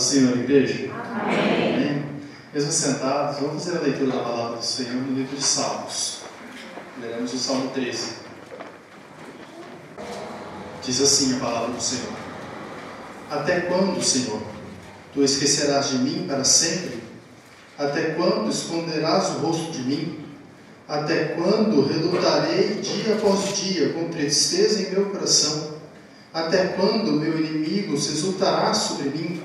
do Senhor, igreja? Amém. Amém. Mesmo sentados, vamos fazer a leitura da palavra do Senhor no livro de Salmos. Leremos o Salmo 13. Diz assim a palavra do Senhor: Até quando, Senhor, tu esquecerás de mim para sempre? Até quando esconderás o rosto de mim? Até quando relutarei dia após dia com tristeza em meu coração? Até quando meu inimigo se exultará sobre mim?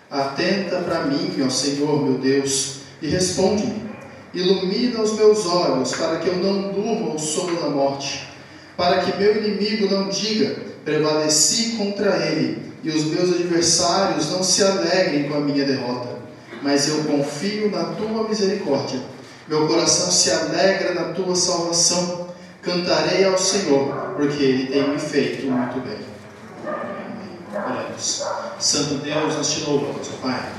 Atenta para mim, ó Senhor meu Deus, e responde-me. Ilumina os meus olhos, para que eu não durma o sono da morte, para que meu inimigo não diga: prevaleci contra ele, e os meus adversários não se alegrem com a minha derrota. Mas eu confio na tua misericórdia. Meu coração se alegra na tua salvação. Cantarei ao Senhor, porque ele tem me feito muito bem. Oremos. Santo Deus, nós te louvamos, ó Pai.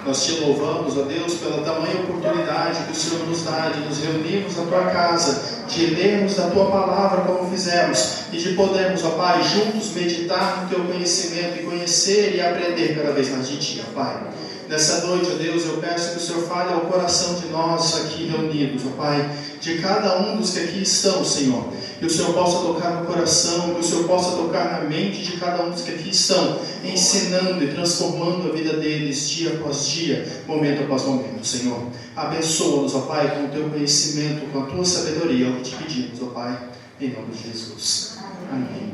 Nós te louvamos, ó Deus, pela tamanha oportunidade que o Senhor nos dá de nos reunirmos na tua casa, de lermos a tua palavra como fizemos, e de podermos, ó Pai, juntos meditar no teu conhecimento e conhecer e aprender cada vez mais de ti, ó Pai. Nessa noite, ó Deus, eu peço que o Senhor fale ao coração de nós aqui reunidos, ó Pai, de cada um dos que aqui estão, Senhor. Que o Senhor possa tocar no coração, que o Senhor possa tocar na mente de cada um dos que aqui estão, ensinando e transformando a vida deles dia após dia, momento após momento, Senhor. Abençoa-nos, ó Pai, com o teu conhecimento, com a tua sabedoria, é o que te pedimos, ó Pai, em nome de Jesus. Amém.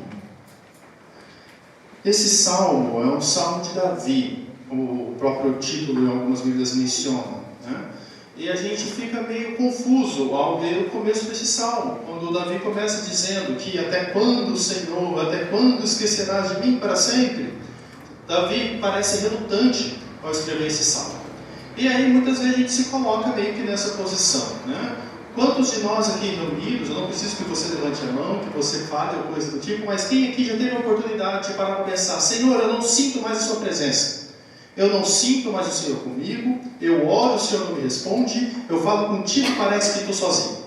Esse salmo é um salmo de Davi, como o próprio título em algumas Bíblias menciona, né? E a gente fica meio confuso ao ler o começo desse salmo, quando Davi começa dizendo que até quando, Senhor, até quando esquecerás de mim para sempre? Davi parece relutante ao escrever esse salmo. E aí muitas vezes a gente se coloca meio que nessa posição, né? Quantos de nós aqui reunidos, eu não preciso que você levante a mão, que você fale ou coisa do tipo, mas quem aqui já teve a oportunidade de parar para pensar: Senhor, eu não sinto mais a sua presença. Eu não sinto mais o Senhor comigo, eu oro, o Senhor não me responde, eu falo contigo, parece que estou sozinho.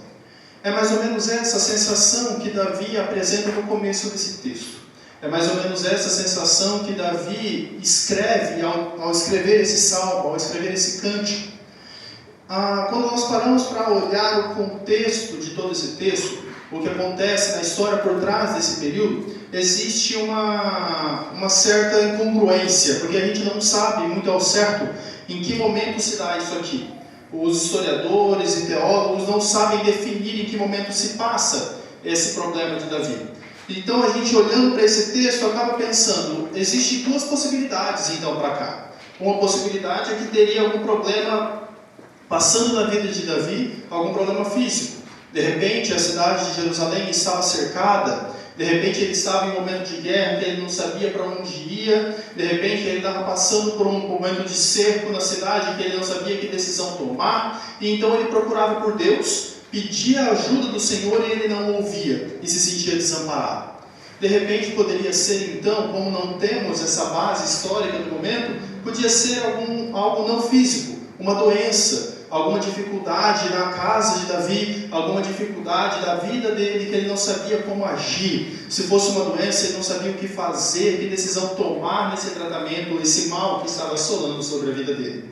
É mais ou menos essa sensação que Davi apresenta no começo desse texto. É mais ou menos essa sensação que Davi escreve ao escrever esse salmo, ao escrever esse cântico. Quando nós paramos para olhar o contexto de todo esse texto, o que acontece na história por trás desse período, existe uma certa incongruência, porque a gente não sabe muito ao certo em que momento se dá isso aqui. Os historiadores e teólogos não sabem definir em que momento se passa esse problema de Davi. Então a gente, olhando para esse texto, acaba pensando: existem duas possibilidades então para cá. Uma possibilidade é que teria algum problema passando na vida de Davi, algum problema físico. De repente a cidade de Jerusalém estava cercada, de repente ele estava em um momento de guerra, que ele não sabia para onde ia, de repente ele estava passando por um momento de cerco na cidade, que ele não sabia que decisão tomar, e então ele procurava por Deus, pedia a ajuda do Senhor e ele não ouvia, e se sentia desamparado. De repente poderia ser então, como não temos essa base histórica do momento, podia ser algo não físico, uma doença, alguma dificuldade na casa de Davi, alguma dificuldade da vida dele, que ele não sabia como agir. Se fosse uma doença, ele não sabia o que fazer, que decisão tomar nesse tratamento, esse mal que estava assolando sobre a vida dele.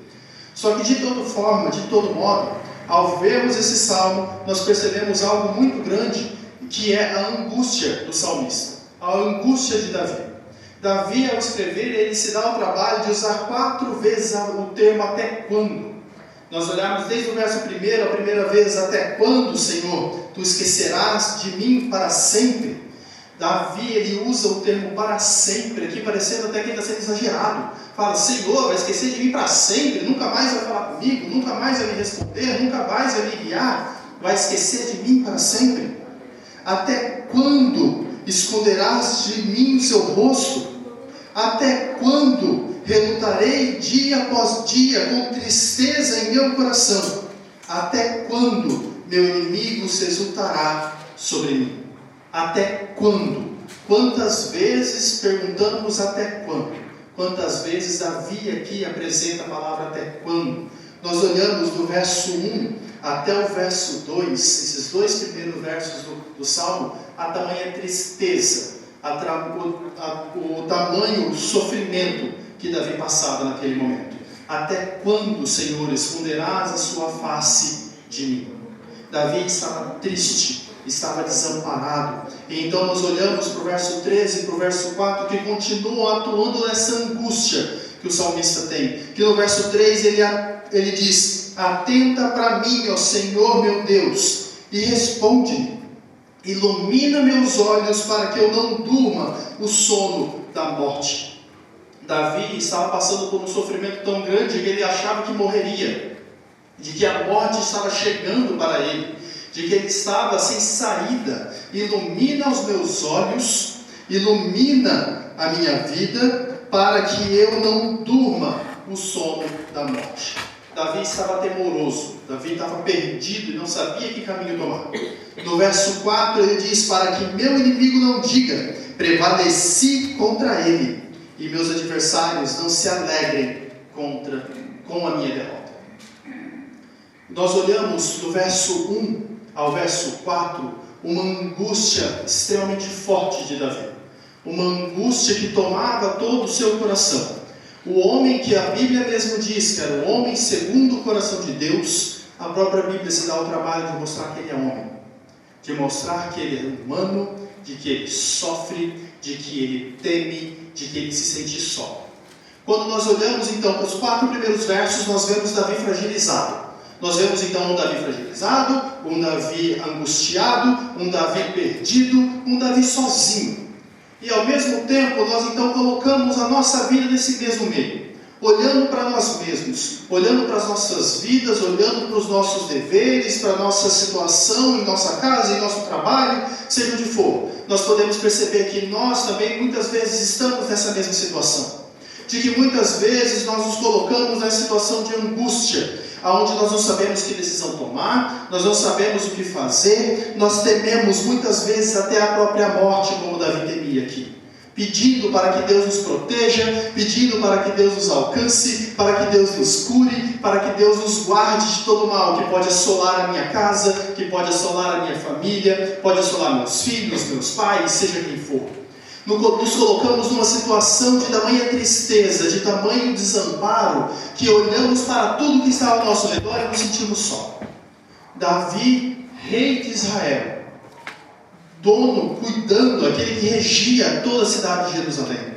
Só que de toda forma, de todo modo, ao vermos esse salmo, nós percebemos algo muito grande, que é a angústia do salmista, a angústia de Davi. Davi, ao escrever, ele se dá o trabalho de usar 4 vezes o termo até quando. Nós olharmos desde o verso 1, a primeira vez: até quando, Senhor, tu esquecerás de mim para sempre? Davi, ele usa o termo para sempre aqui, parecendo até que ele está sendo exagerado. Fala: Senhor, vai esquecer de mim para sempre, nunca mais vai falar comigo, nunca mais vai me responder, nunca mais vai me guiar, vai esquecer de mim para sempre? Até quando esconderás de mim o seu rosto? Até quando relutarei dia após dia com tristeza em meu coração? Até quando meu inimigo se exultará sobre mim? Até quando? Quantas vezes perguntamos até quando? Quantas vezes Davi aqui apresenta a palavra até quando? Nós olhamos do verso 1 até o verso 2, esses 2 primeiros versos do Salmo, a tamanha tristeza, o tamanho sofrimento que Davi passava naquele momento. Até quando, Senhor, esconderás a sua face de mim? Davi estava triste, estava desamparado. E então nós olhamos para o verso 13 e para o verso 4, que continuam atuando nessa angústia que o salmista tem. Que no verso 3 ele diz: atenta para mim, ó Senhor meu Deus, e responde-me. Ilumina meus olhos para que eu não durma o sono da morte. Davi estava passando por um sofrimento tão grande que ele achava que morreria, de que a morte estava chegando para ele, de que ele estava sem saída. Ilumina os meus olhos, ilumina a minha vida, para que eu não durma o sono da morte. Davi estava temoroso, Davi estava perdido e não sabia que caminho tomar. No verso 4 ele diz: para que meu inimigo não diga, prevaleci contra ele, e meus adversários não se alegrem com a minha derrota. Nós olhamos do verso 1 ao verso 4, uma angústia extremamente forte de Davi. Uma angústia que tomava todo o seu coração. O homem que a Bíblia mesmo diz que era o homem segundo o coração de Deus, a própria Bíblia se dá o trabalho de mostrar que ele é homem. De mostrar que ele é humano, de que ele sofre, de que ele teme, de que ele se sente só. Quando nós olhamos então para os 4 primeiros versos, nós vemos Davi fragilizado. Nós vemos então um Davi fragilizado, um Davi angustiado, um Davi perdido, um Davi sozinho. E ao mesmo tempo nós então colocamos a nossa vida nesse mesmo meio. Olhando para nós mesmos, olhando para as nossas vidas, olhando para os nossos deveres, para a nossa situação em nossa casa, em nosso trabalho, seja onde for. Nós podemos perceber que nós também muitas vezes estamos nessa mesma situação. De que muitas vezes nós nos colocamos nessa situação de angústia, onde nós não sabemos que decisão tomar, nós não sabemos o que fazer, nós tememos muitas vezes até a própria morte, como Davi temia aqui. Pedindo para que Deus nos proteja, pedindo para que Deus nos alcance, para que Deus nos cure, para que Deus nos guarde de todo mal que pode assolar a minha casa, que pode assolar a minha família, pode assolar meus filhos, meus pais, seja quem for. Nos colocamos numa situação de tamanha tristeza, de tamanho desamparo, que olhamos para tudo que está ao nosso redor e nos sentimos só. Davi, rei de Israel, dono, cuidando, aquele que regia toda a cidade de Jerusalém,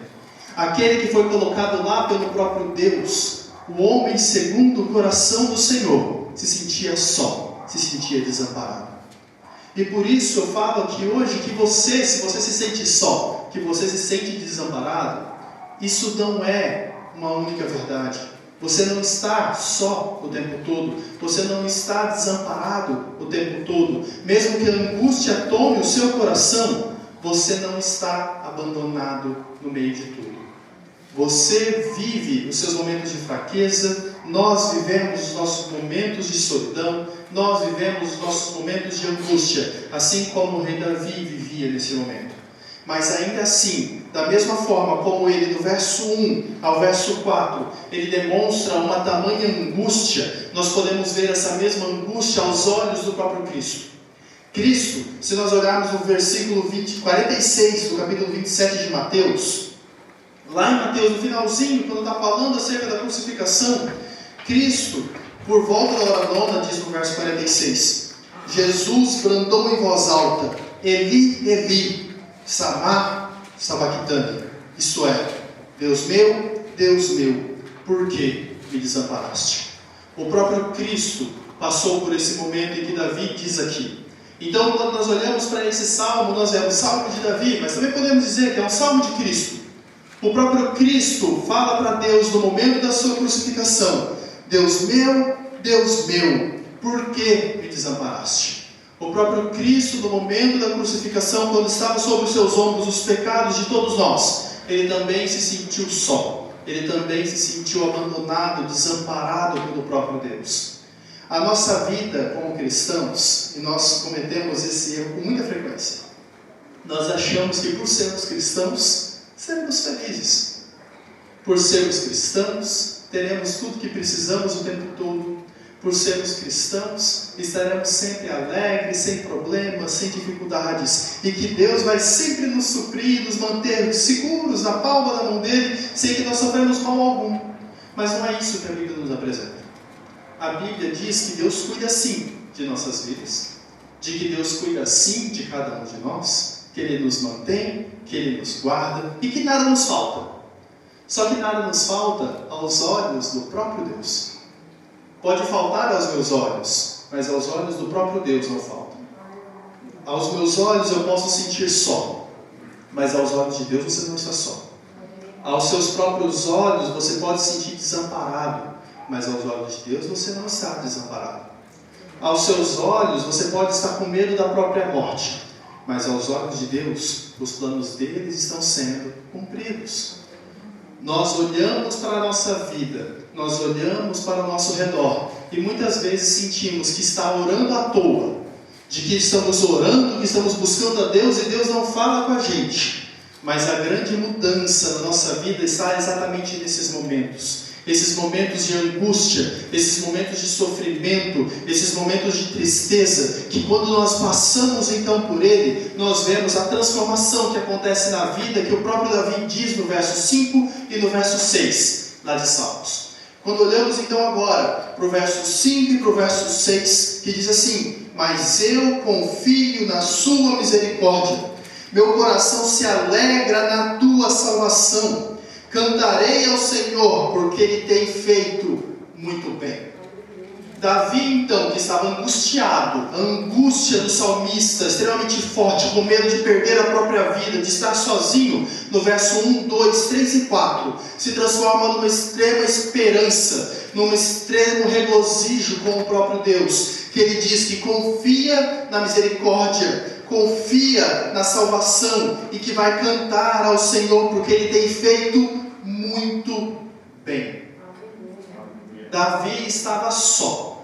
aquele que foi colocado lá pelo próprio Deus, o homem segundo o coração do Senhor, se sentia só, se sentia desamparado. E por isso eu falo aqui hoje que você, se você se sente só, que você se sente desamparado, isso não é uma única verdade. Você não está só o tempo todo, você não está desamparado o tempo todo. Mesmo que a angústia tome o seu coração, você não está abandonado no meio de tudo. Você vive os seus momentos de fraqueza, nós vivemos os nossos momentos de solidão, nós vivemos os nossos momentos de angústia, assim como o rei Davi vivia nesse momento. Mas ainda assim, da mesma forma como ele, do verso 1 ao verso 4, ele demonstra uma tamanha angústia, nós podemos ver essa mesma angústia aos olhos do próprio Cristo. Cristo, se nós olharmos no versículo 46 do capítulo 27 de Mateus, lá em Mateus, no finalzinho, quando está falando acerca da crucificação, Cristo, por volta da hora nona, diz no verso 46, Jesus bradou em voz alta: Eli, Eli, Samá sabachthani, isto é, Deus meu, por que me desamparaste? O próprio Cristo passou por esse momento em que Davi diz aqui. Então, quando nós olhamos para esse salmo, nós vemos o salmo de Davi, mas também podemos dizer que é um salmo de Cristo. O próprio Cristo fala para Deus no momento da sua crucificação: Deus meu, por que me desamparaste? O próprio Cristo, no momento da crucificação, quando estava sobre os seus ombros os pecados de todos nós, ele também se sentiu só, ele também se sentiu abandonado, desamparado pelo próprio Deus. A nossa vida como cristãos, e nós cometemos esse erro com muita frequência, nós achamos que por sermos cristãos, seremos felizes. Por sermos cristãos, teremos tudo que precisamos o tempo todo. por sermos cristãos, estaremos sempre alegres, sem problemas, sem dificuldades, e que Deus vai sempre nos suprir, nos manter seguros na palma da mão dele, sem que nós sofremos mal algum. Mas não é isso que a Bíblia nos apresenta. A Bíblia diz que Deus cuida sim de nossas vidas, de que Deus cuida sim de cada um de nós, que Ele nos mantém, que Ele nos guarda e que nada nos falta. Só que nada nos falta aos olhos do próprio Deus. Pode faltar aos meus olhos, mas aos olhos do próprio Deus não falta. Aos meus olhos eu posso sentir só, mas aos olhos de Deus você não está só. Aos seus próprios olhos você pode se sentir desamparado, mas aos olhos de Deus você não está desamparado. Aos seus olhos você pode estar com medo da própria morte, mas aos olhos de Deus os planos deles estão sendo cumpridos. Nós olhamos para a nossa vida, nós olhamos para o nosso redor e muitas vezes sentimos que está orando à toa, de que estamos orando, que estamos buscando a Deus e Deus não fala com a gente. Mas a grande mudança na nossa vida está exatamente nesses momentos de angústia, esses momentos de sofrimento, esses momentos de tristeza, que quando nós passamos então por ele, nós vemos a transformação que acontece na vida, que o próprio Davi diz no verso 5 e no verso 6, lá de Salmos. Quando olhamos então agora para o verso 5 e para o verso 6, que diz assim: mas eu confio na sua misericórdia, meu coração se alegra na tua salvação. Cantarei ao Senhor, porque Ele tem feito muito bem. Davi então, que estava angustiado, a angústia do salmista, extremamente forte, com medo de perder a própria vida, de estar sozinho, no verso 1, 2, 3 e 4, se transforma numa extrema esperança, num extremo regozijo com o próprio Deus, que ele diz que confia na misericórdia, confia na salvação e que vai cantar ao Senhor porque Ele tem feito muito bem. Davi estava só.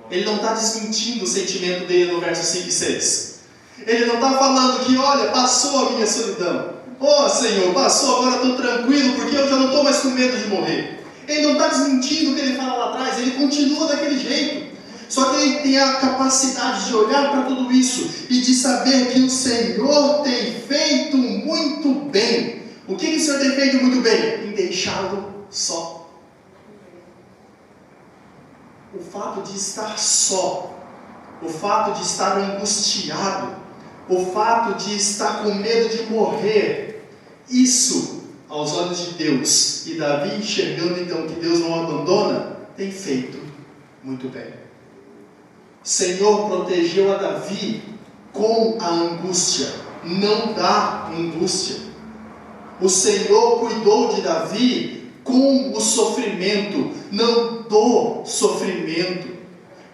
Ele não está desmentindo o sentimento dele no verso 5 e 6. Ele não está falando que, olha, passou a minha solidão. Oh Senhor, passou, agora estou tranquilo porque eu já não estou mais com medo de morrer. Ele não está desmentindo o que ele fala lá atrás, ele continua daquele jeito. Só que ele tem a capacidade de olhar para tudo isso e de saber que o Senhor tem feito muito bem. O que o Senhor tem feito muito bem? Em deixá-lo só. O fato de estar só, o fato de estar angustiado, o fato de estar com medo de morrer, isso, aos olhos de Deus, e Davi enxergando então que Deus não abandona, tem feito muito bem. O Senhor protegeu a Davi com a angústia, não da angústia. O Senhor cuidou de Davi com o sofrimento, não do sofrimento.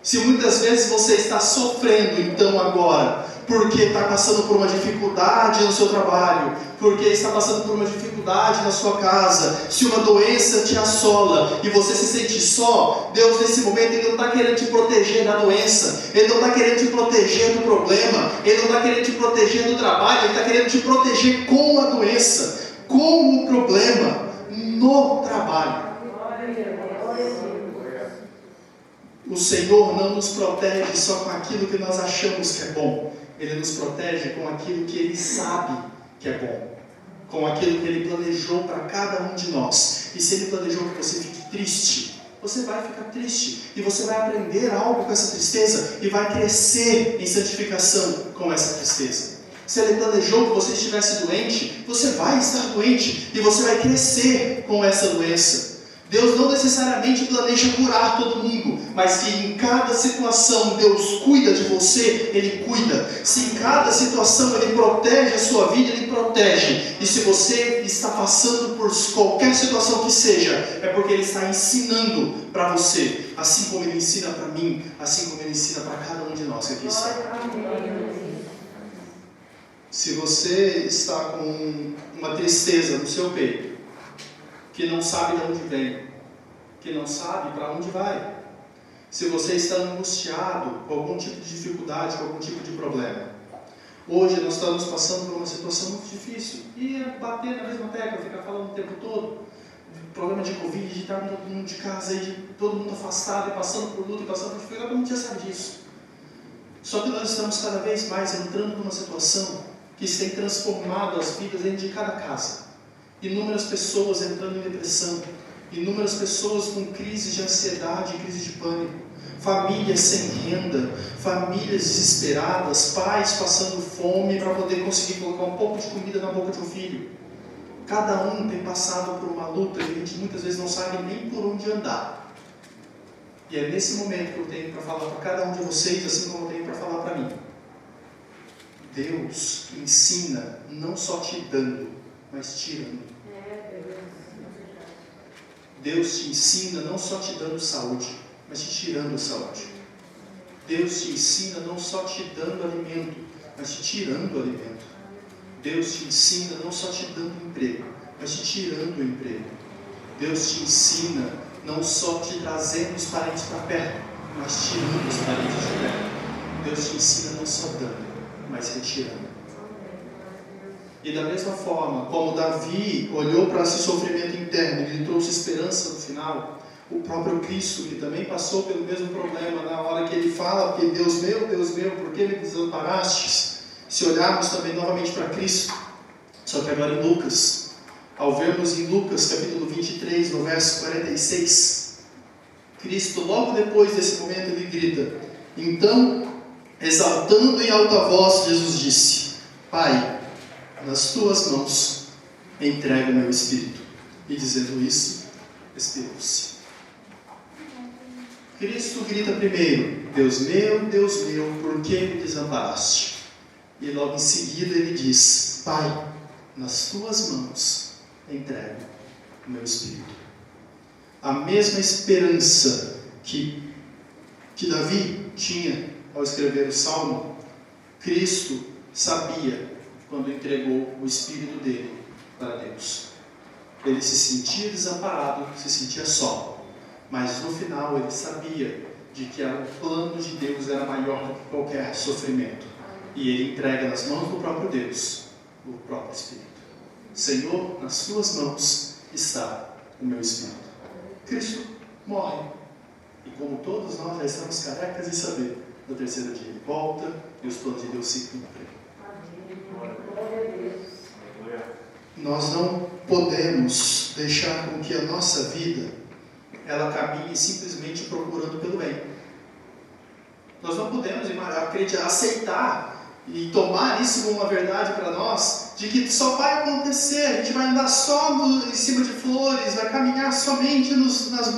Se muitas vezes você está sofrendo então agora, porque está passando por uma dificuldade no seu trabalho, porque está passando por uma dificuldade na sua casa, se uma doença te assola e você se sente só, Deus nesse momento Ele não está querendo te proteger da doença, Ele não está querendo te proteger do problema, Ele não está querendo te proteger do trabalho, Ele está querendo te proteger com a doença, com o problema, no trabalho. O Senhor não nos protege só com aquilo que nós achamos que é bom. Ele nos protege com aquilo que Ele sabe que é bom, com aquilo que Ele planejou para cada um de nós. E se Ele planejou que você fique triste, você vai ficar triste, e você vai aprender algo com essa tristeza, e vai crescer em santificação com essa tristeza. Se Ele planejou que você estivesse doente, você vai estar doente, e você vai crescer com essa doença. Deus não necessariamente planeja curar todo mundo, mas que em cada situação Deus cuida de você, Ele cuida. Se em cada situação Ele protege a sua vida, Ele protege. E se você está passando por qualquer situação que seja, é porque Ele está ensinando para você, assim como Ele ensina para mim, assim como Ele ensina para cada um de nós que aqui está. Se você está com uma tristeza no seu peito, que não sabe de onde vem, que não sabe para onde vai, se você está angustiado com algum tipo de dificuldade, com algum tipo de problema, hoje nós estamos passando por uma situação muito difícil, e bater na mesma tecla, ficar falando o tempo todo, problema de Covid, de estar com todo mundo de casa, e de todo mundo afastado, e passando por luta, e passando por dificuldade, todo mundo já sabe disso. Só que nós estamos cada vez mais entrando numa situação que tem transformado as vidas dentro de cada casa. Inúmeras pessoas entrando em depressão, inúmeras pessoas com crises de ansiedade, crises de pânico, famílias sem renda, famílias desesperadas, pais passando fome para poder conseguir colocar um pouco de comida na boca de um filho. Cada um tem passado por uma luta e a gente muitas vezes não sabe nem por onde andar. E é nesse momento que eu tenho para falar para cada um de vocês, assim como eu tenho para falar para mim. Deus ensina não só te dando, mas tirando. Deus te ensina não só te dando saúde, mas te tirando saúde. Deus te ensina não só te dando alimento, mas te tirando alimento. Deus te ensina não só te dando emprego, mas te tirando o emprego. Deus te ensina não só te trazendo os parentes para perto, mas tirando os parentes de perto. Deus te ensina não só dando, mas retirando. E da mesma forma, como Davi olhou para esse sofrimento interno e lhe trouxe esperança no final, o próprio Cristo, que também passou pelo mesmo problema, na hora que ele fala, porque Deus meu, por que me desamparastes? Se olharmos também novamente para Cristo, só que agora em Lucas, ao vermos em Lucas capítulo 23, no verso 46, Cristo logo depois desse momento ele grita, então, exaltando em alta voz, Jesus disse, Pai, nas tuas mãos entrego o meu espírito. E dizendo isso, expirou-se. Cristo grita primeiro, Deus meu, por que me desamparaste? E logo em seguida ele diz, Pai, nas tuas mãos entrego o meu espírito. A mesma esperança que Davi tinha ao escrever o Salmo, Cristo sabia quando entregou o espírito dele para Deus. Ele se sentia desamparado, se sentia só, mas no final ele sabia de que o plano de Deus era maior do que qualquer sofrimento. E ele entrega nas mãos do próprio Deus o próprio Espírito. Senhor, nas tuas mãos está o meu Espírito. Cristo morre. E como todos nós já estamos carecas de saber, no terceiro dia ele volta e os planos de Deus se cumprem. Nós não podemos deixar com que a nossa vida ela caminhe simplesmente procurando pelo bem. Nós não podemos aceitar e tomar isso como uma verdade para nós, de que só vai acontecer, a gente vai andar só em cima de flores, vai caminhar somente nas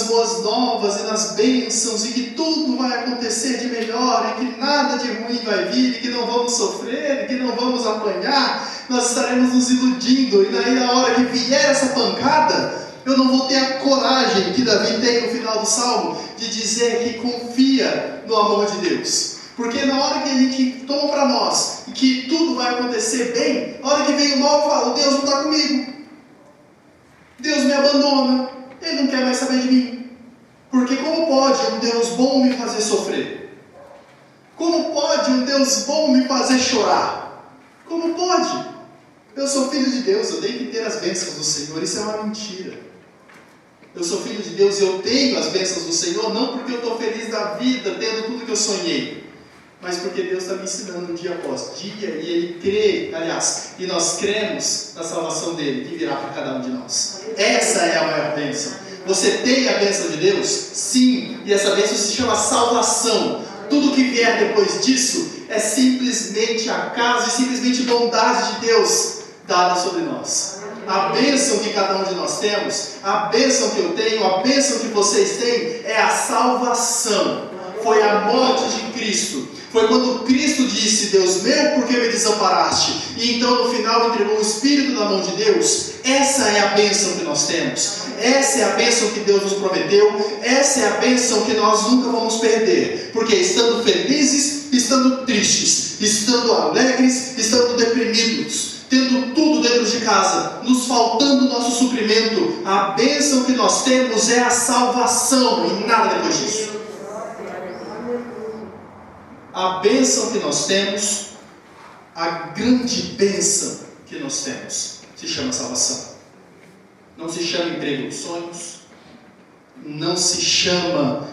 boas novas e nas bênçãos, e que tudo vai acontecer de melhor, e que nada de ruim vai vir, e que não vamos sofrer, e que não vamos apanhar. Nós estaremos nos iludindo, e daí na hora que vier essa pancada, eu não vou ter a coragem que Davi tem no final do Salmo, de dizer que confia no amor de Deus. Porque na hora que a gente toma para nós, e que tudo vai acontecer bem, na hora que vem o mal, eu falo, Deus não está comigo. Deus me abandona. Ele não quer mais saber de mim. Porque como pode um Deus bom me fazer sofrer? Como pode um Deus bom me fazer chorar? Como pode? Eu sou filho de Deus, eu tenho que ter as bênçãos do Senhor. Isso é uma mentira. Eu sou filho de Deus e eu tenho as bênçãos do Senhor, não porque eu estou feliz da vida, tendo tudo que eu sonhei, mas porque Deus está me ensinando dia após dia, e Ele crê, e nós cremos na salvação dEle, que virá para cada um de nós. Essa é a maior bênção. Você tem a bênção de Deus? Sim, e essa bênção se chama salvação. Tudo que vier depois disso é simplesmente acaso e simplesmente bondade de Deus dada sobre nós. A bênção que cada um de nós temos, a bênção que eu tenho, a bênção que vocês têm, é a salvação. Foi a morte de Cristo. Foi quando Cristo disse, Deus meu, por que me desamparaste? E então no final entregou o Espírito na mão de Deus. Essa é a bênção que nós temos. Essa é a bênção que Deus nos prometeu. Essa é a bênção que nós nunca vamos perder. Porque estando felizes, estando tristes, estando alegres, estando deprimidos, tendo tudo dentro de casa, nos faltando o nosso suprimento, a bênção que nós temos é a salvação e nada depois disso. A bênção que nós temos, a grande bênção que nós temos, se chama salvação. Não se chama emprego dos sonhos. Não se chama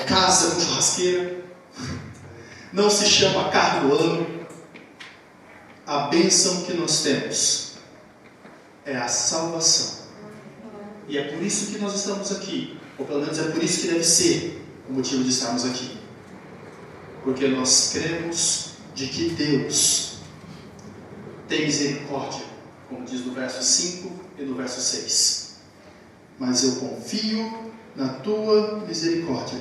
casa com churrasqueira. Não se chama carro do ano. A bênção que nós temos é a salvação. E é por isso que nós estamos aqui. Ou pelo menos é por isso que deve ser o motivo de estarmos aqui. Porque nós cremos de que Deus tem misericórdia, como diz no verso 5 e no verso 6. Mas eu confio na tua misericórdia.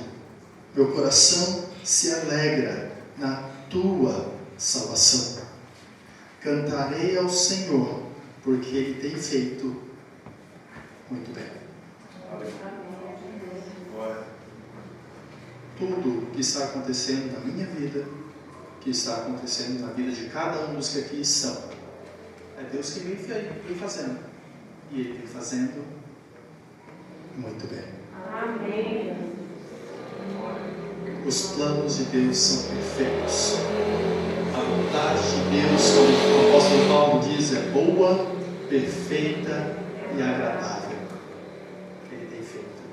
Meu coração se alegra na tua salvação. Cantarei ao Senhor, porque Ele tem feito muito bem. Tudo que está acontecendo na minha vida, que está acontecendo na vida de cada um dos que aqui estão, é Deus que vem fazendo. E Ele vem fazendo muito bem. Amém. Os planos de Deus são perfeitos. A vontade de Deus, como o apóstolo Paulo diz, é boa, perfeita e agradável. Ele tem feito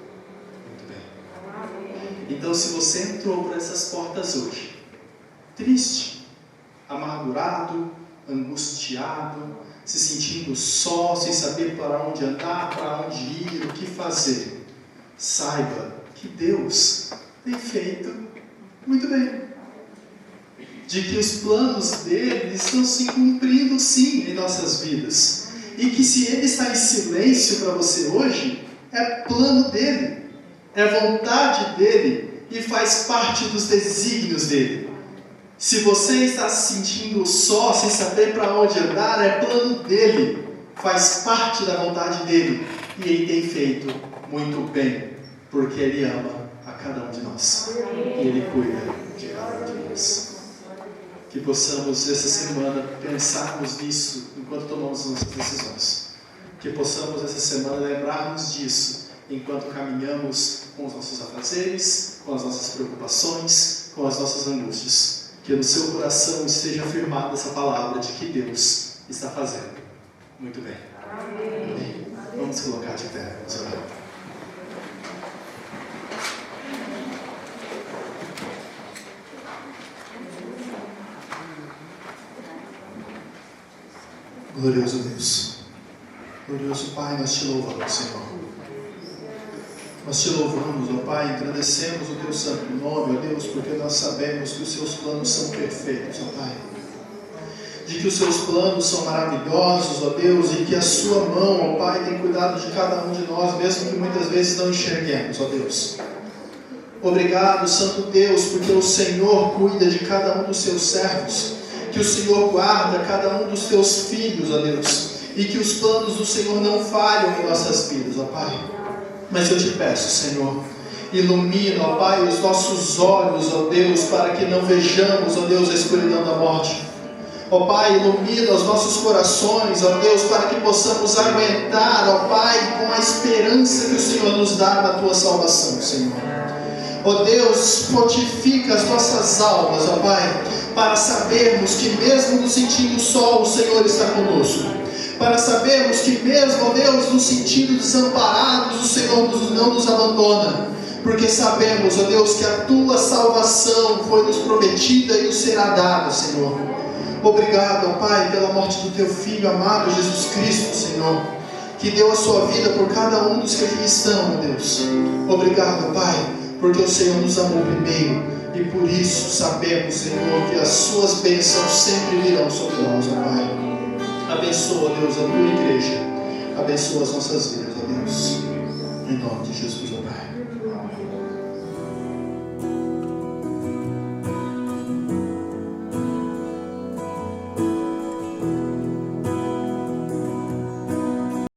muito bem. Então, se você entrou por essas portas hoje, triste, amargurado, angustiado, se sentindo só, sem saber para onde andar, para onde ir, o que fazer, saiba que Deus tem feito muito bem. De que os planos dele estão se cumprindo sim em nossas vidas. E que se ele está em silêncio para você hoje, é plano dele, é vontade dele e faz parte dos desígnios dele. Se você está se sentindo só, sem saber para onde andar, é plano dele, faz parte da vontade dele. E ele tem feito muito bem, porque ele ama a cada um de nós. E ele cuida de cada um de nós. Que possamos essa semana pensarmos nisso enquanto tomamos nossas decisões. Que possamos essa semana lembrarmos disso enquanto caminhamos com os nossos afazeres, com as nossas preocupações, com as nossas angústias. Que no seu coração esteja afirmada essa palavra de que Deus está fazendo muito bem. Amém. Vamos colocar de pé, vamos orar. Glorioso Deus, glorioso Pai, nós te louvamos, Senhor. Nós te louvamos, ó Pai, agradecemos o teu santo nome, ó Deus, porque nós sabemos que os seus planos são perfeitos, ó Pai. De que os seus planos são maravilhosos, ó Deus, e que a sua mão, ó Pai, tem cuidado de cada um de nós, mesmo que muitas vezes não enxerguemos, ó Deus. Obrigado, Santo Deus, porque o Senhor cuida de cada um dos seus servos. Que o Senhor guarda cada um dos teus filhos, ó Deus, e que os planos do Senhor não falham em nossas vidas, ó Pai. Mas eu te peço, Senhor, ilumina, ó Pai, os nossos olhos, ó Deus, para que não vejamos, ó Deus, a escuridão da morte. Ó Pai, ilumina os nossos corações, ó Deus, para que possamos aguentar, ó Pai, com a esperança que o Senhor nos dá na tua salvação, Senhor. Ó Deus, fortifica as nossas almas, ó Pai, para sabermos que mesmo nos sentindo só, o Senhor está conosco. Para sabermos que mesmo, ó Deus, nos sentindo desamparados, o Senhor não nos abandona. Porque sabemos, ó Deus, que a tua salvação foi nos prometida e nos será dada, Senhor. Obrigado, ó Pai, pela morte do teu Filho amado Jesus Cristo, Senhor, que deu a sua vida por cada um dos que aqui estão, ó Deus. Obrigado, ó Pai, porque o Senhor nos amou primeiro. E por isso sabemos, Senhor, que as suas bênçãos sempre virão sobre nós, ó Pai. Abençoa, Deus, a tua igreja. Abençoa as nossas vidas, ó Deus. Em nome de Jesus, ó Pai. Amém.